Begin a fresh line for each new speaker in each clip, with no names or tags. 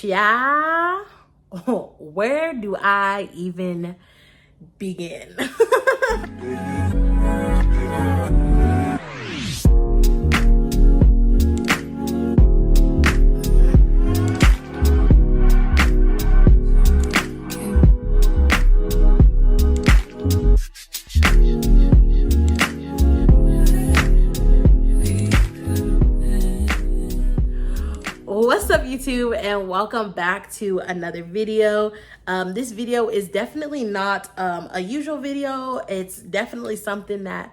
Child, where do I even begin? What's up, YouTube, and welcome back to another video. This video is definitely not a usual video. It's definitely something that,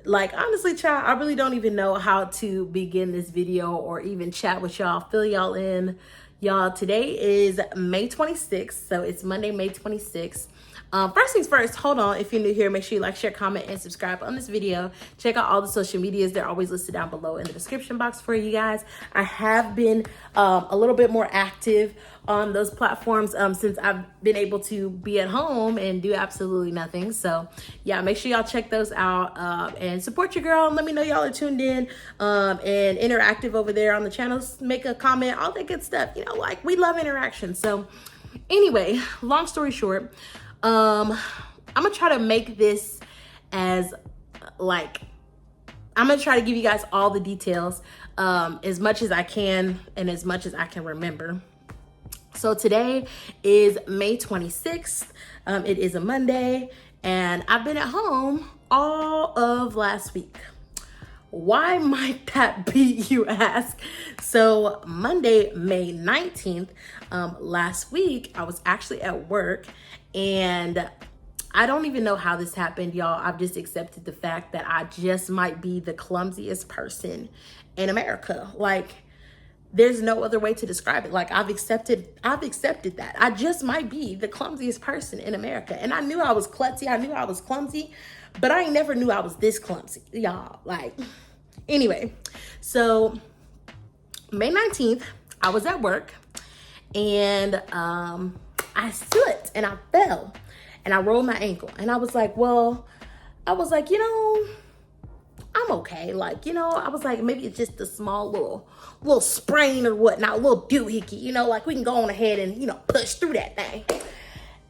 like, honestly, child, I really don't even know how to begin this video or even chat with y'all, fill y'all in. Y'all, today is May 26th, so it's Monday, May 26th. First things first, hold on. If you're new here, make sure you like, share, comment, and subscribe on this video. Check out all the social medias. They're always listed down below in the description box for you guys. I have been a little bit more active on those platforms since I've been able to be at home and do absolutely nothing. So yeah, make sure y'all check those out and support your girl. And let me know y'all are tuned in and interactive over there on the channels. Make a comment, all that good stuff. You know, like, we love interaction. So anyway, long story short, I'm gonna try to make this as I'm gonna try to give you guys all the details as much as I can and as much as I can remember. So today is May 26th. It is a Monday, and I've been at home all of last week. Why might that be, you ask? So Monday, May 19th, last week, I was actually at work, and I don't even know how this happened, y'all. I've just accepted the fact that I just might be the clumsiest person in America. Like, there's no other way to describe it. Like, I've accepted that. I just might be the clumsiest person in America. And I knew I was klutzy. I knew I was clumsy, but I never knew I was this clumsy, y'all. Like, anyway, so May 19th, I was at work, and I slipped and I fell and I rolled my ankle. And I was like, you know, I'm okay. Like, you know, I was like, maybe it's just a small little sprain or whatnot, a little doohickey, you know, like, we can go on ahead and, you know, push through that thing.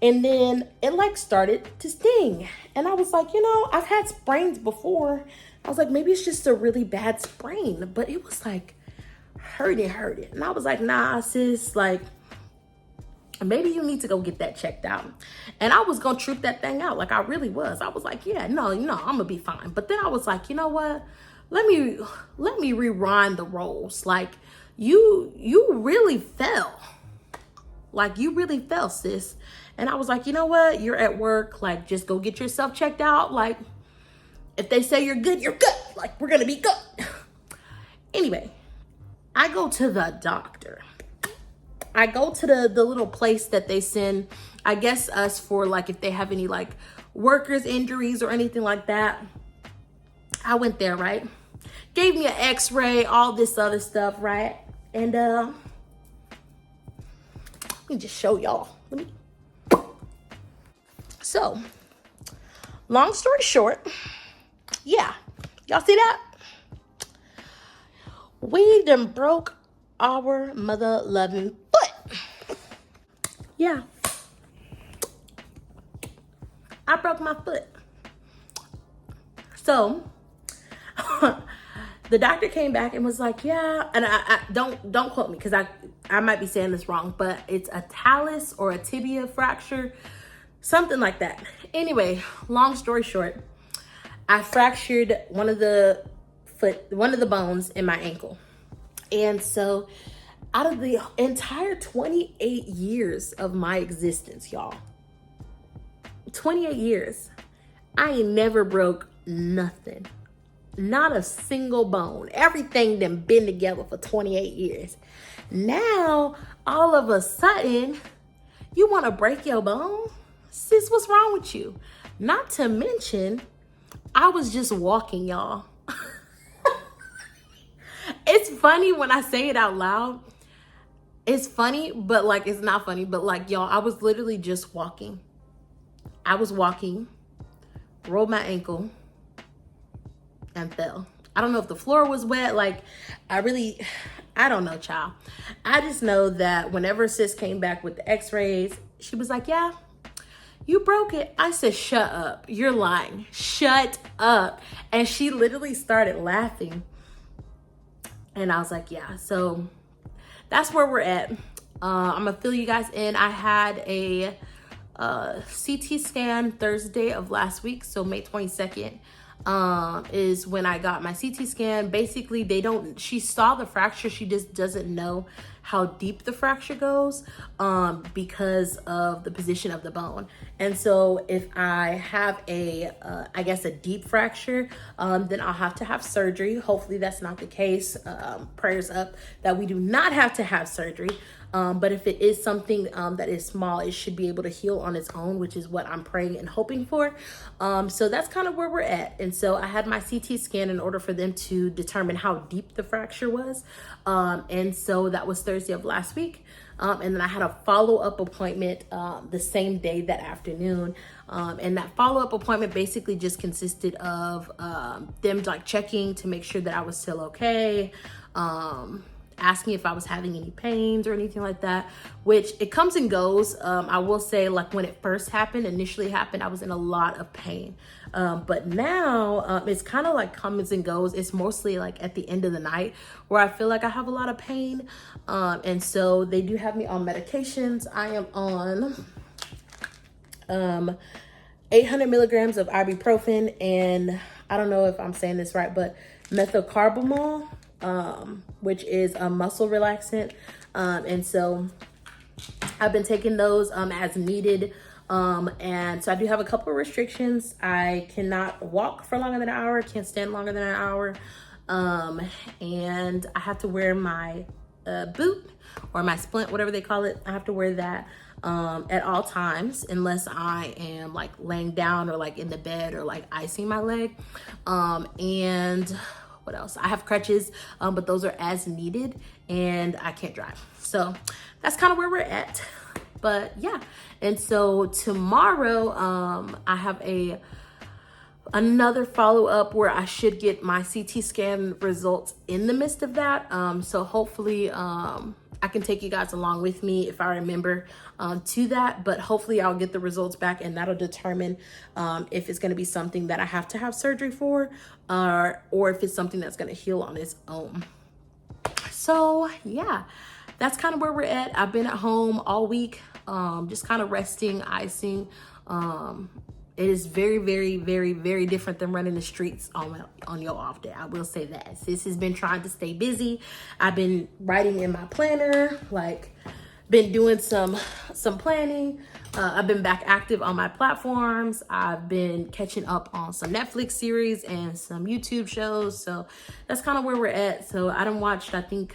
And then it like started to sting. And I was like, you know, I've had sprains before. I was like, maybe it's just a really bad sprain, but it was like hurting. And I was like, nah, sis, like, maybe you need to go get that checked out. And I was gonna troop that thing out. Like, I really was. I was like, yeah, no, I'm gonna be fine. But then I was like, you know what? Let me rewind the roles. Like, you really fell. Like, you really fell, sis. And I was like, you know what? You're at work. Like, just go get yourself checked out. Like, if they say you're good, you're good. Like, we're gonna be good. Anyway, I go to the doctor. I go to the little place that they send, I guess, us for, like, if they have any, like, workers' injuries or anything like that. I went there, right? Gave me an x-ray, all this other stuff, right? And let me just show y'all. So, long story short, yeah, y'all see that? We done broke our mother-loving foot. Yeah, I broke my foot. So the doctor came back and was like, yeah, and I don't quote me, because I might be saying this wrong, but it's a talus or a tibia fracture, something like that. Anyway, long story short, I fractured one of the bones in my ankle. And so out of the entire 28 years of my existence, y'all, 28 years, I ain't never broke nothing. Not a single bone. Everything done been together for 28 years. Now, all of a sudden, you want to break your bone? Sis, what's wrong with you? Not to mention, I was just walking, y'all. It's funny when I say it out loud. It's funny, but like, it's not funny. But like, y'all, I was literally just walking. I was walking, rolled my ankle, and fell. I don't know if the floor was wet. Like, I I don't know, child. I just know that whenever sis came back with the x-rays, she was like, yeah, you broke it. I said, shut up. You're lying. Shut up. And she literally started laughing. And I was like, yeah. So that's where we're at. I'm going to fill you guys in. I had a CT scan Thursday of last week. So May 22nd. Is when I got my CT scan. Basically, she saw the fracture. She just doesn't know how deep the fracture goes because of the position of the bone. And so if I have I guess a deep fracture, then I'll have to have surgery. Hopefully that's not the case. Prayers up that we do not have to have surgery. But if it is something that is small, it should be able to heal on its own, which is what I'm praying and hoping for. So that's kind of where we're at. And so I had my CT scan in order for them to determine how deep the fracture was. And so that was Thursday of last week. And then I had a follow-up appointment the same day that afternoon. And that follow-up appointment basically just consisted of them like checking to make sure that I was still okay. Asking if I was having any pains or anything like that, which it comes and goes. I will say, like, when it first initially happened, I was in a lot of pain. But now it's kind of like comes and goes. It's mostly like at the end of the night where I feel like I have a lot of pain. And so they do have me on medications. I am on 800 milligrams of ibuprofen, and I don't know if I'm saying this right, but methocarbamol, which is a muscle relaxant. And so I've been taking those as needed. And so I do have a couple of restrictions. I cannot walk for longer than an hour, can't stand longer than an hour. And I have to wear my boot or my splint, whatever they call it. I have to wear that at all times unless I am like laying down or like in the bed or like icing my leg. And what else? I have crutches, but those are as needed, and I can't drive. So that's kind of where we're at. But yeah, and so tomorrow I have another follow-up where I should get my CT scan results in the midst of that. So hopefully I can take you guys along with me if I remember to that, but hopefully I'll get the results back, and that'll determine if it's going to be something that I have to have surgery for, or if it's something that's going to heal on its own. So yeah, that's kind of where we're at. I've been at home all week, just kind of resting, icing. It is very, very, very, very different than running the streets on your off day. I will say that. Sis has been trying to stay busy. I've been writing in my planner, like been doing some planning. I've been back active on my platforms. I've been catching up on some Netflix series and some YouTube shows. So that's kind of where we're at. So I done watched, I think,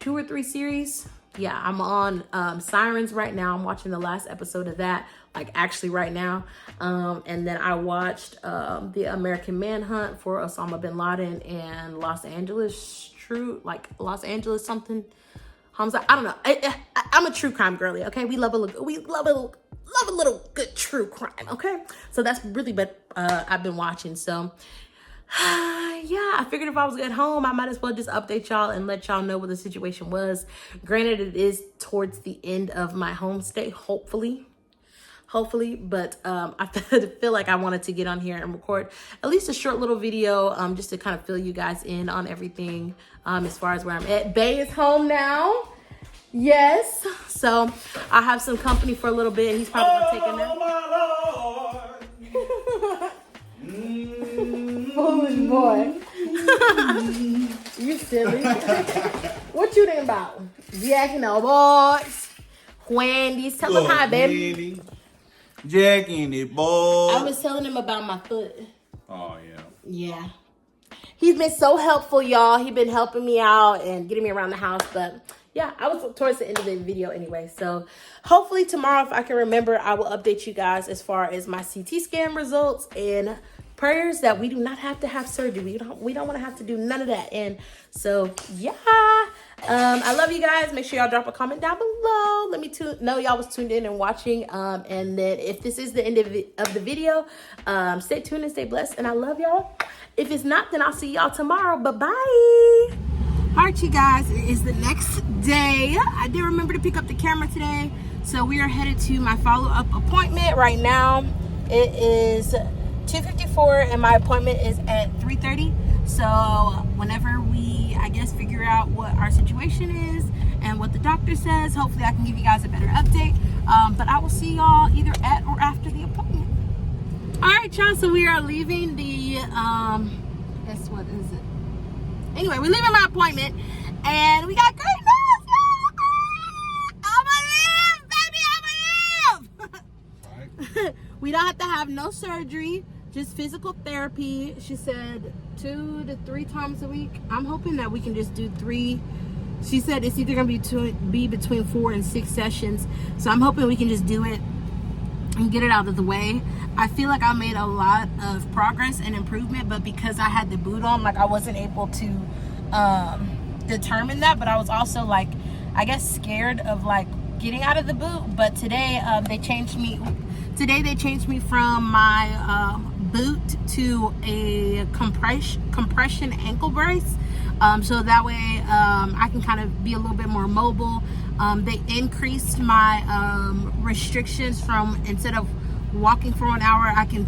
2 or 3 series. Yeah, I'm on Sirens right now. I'm watching the last episode of that, like actually right now. And then I watched the American Manhunt for Osama bin Laden and Los Angeles something. Hamza, I don't know. I'm a true crime girly. Okay, we love a little good true crime. Okay, so that's really what I've been watching. So yeah, I figured if I was at home, I might as well just update y'all and let y'all know what the situation was. Granted, it is towards the end of my home stay, hopefully, but I feel like I wanted to get on here and record at least a short little video just to kind of fill you guys in on everything as far as where I'm at. Bay is home now. Yes, so I have some company for a little bit. He's probably gonna take a nap. Oh my Lord. Foolish boy. You silly. What you think about? Jacking the boys. Wendy's. Tell them hi, baby.
Jacking the boys.
I was telling him about my foot.
Oh, yeah.
Yeah. He's been so helpful, y'all. He's been helping me out and getting me around the house. But yeah, I was towards the end of the video anyway. So hopefully tomorrow, if I can remember, I will update you guys as far as my CT scan results and prayers that we do not have to have surgery. We don't want to have to do none of that. And so yeah, I love you guys. Make sure y'all drop a comment down below. Let me know y'all was tuned in and watching. And then if this is the end of the video, stay tuned and stay blessed. And I love y'all. If it's not, then I'll see y'all tomorrow. Bye-bye. Alright, you guys, it is the next day. I did remember to pick up the camera today, so we are headed to my follow-up appointment right now. It is 2:54 and my appointment is at 3:30. So whenever we, I guess, figure out what our situation is and what the doctor says, hopefully I can give you guys a better update. But I will see y'all either at or after the appointment. Alright, y'all, so we are leaving the guess what is it? Anyway, we're leaving my appointment and we got great news! I'm gonna live, baby, I'm gonna live! We don't have to have no surgery, just physical therapy. She said 2 to 3 times a week. I'm hoping that we can just do 3. She said it's either gonna be between 4 and 6 sessions. So I'm hoping we can just do it and get it out of the way. I feel like I made a lot of progress and improvement, but because I had the boot on, like I wasn't able to determine that. But I was also like, I guess, scared of like getting out of the boot. But today they changed me. Today they changed me from my boot to a compression ankle brace. So that way I can kind of be a little bit more mobile. They increased my restrictions from, instead of walking for 1 hour, I can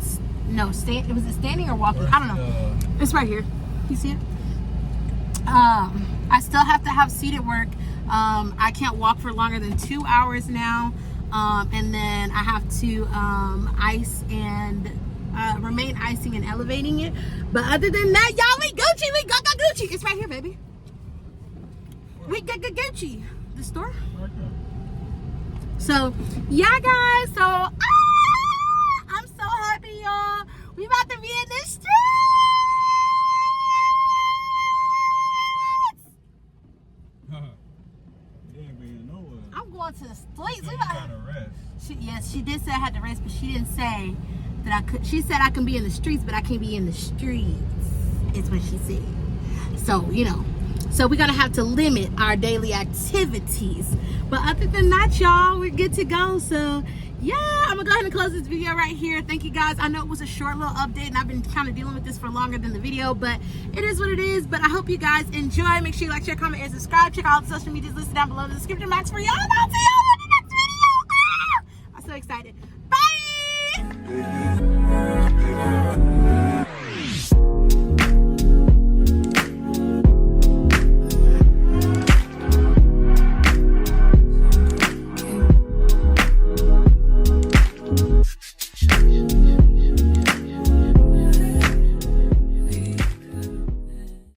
stand. Was it standing or walking? I don't know. It's right here. You see it? I still have to have seated work. I can't walk for longer than 2 hours now. And then I have to ice and remain icing and elevating it. But other than that, y'all, we Gucci. We got Gucci. It's right here, baby. We got Gucci. The store. So yeah, guys, so I'm so happy, y'all. We about to be in the streets.
You ain't being nowhere.
I'm going to the streets.
You gotta rest.
Yes, she did say I had to rest, but she didn't say that I could. She said I can be in the streets, but I can't be in the streets. Is what she said. So, you know. So we're gonna have to limit our daily activities. But other than that, y'all, we're good to go. So yeah, I'm gonna go ahead and close this video right here. Thank you guys. I know it was a short little update and I've been kind of dealing with this for longer than the video, but it is what it is. But I hope you guys enjoy. Make sure you like, share, comment, and subscribe. Check out all the social medias listed down below in the description box for y'all. And I'll see y'all in the next video. I'm so excited. Bye!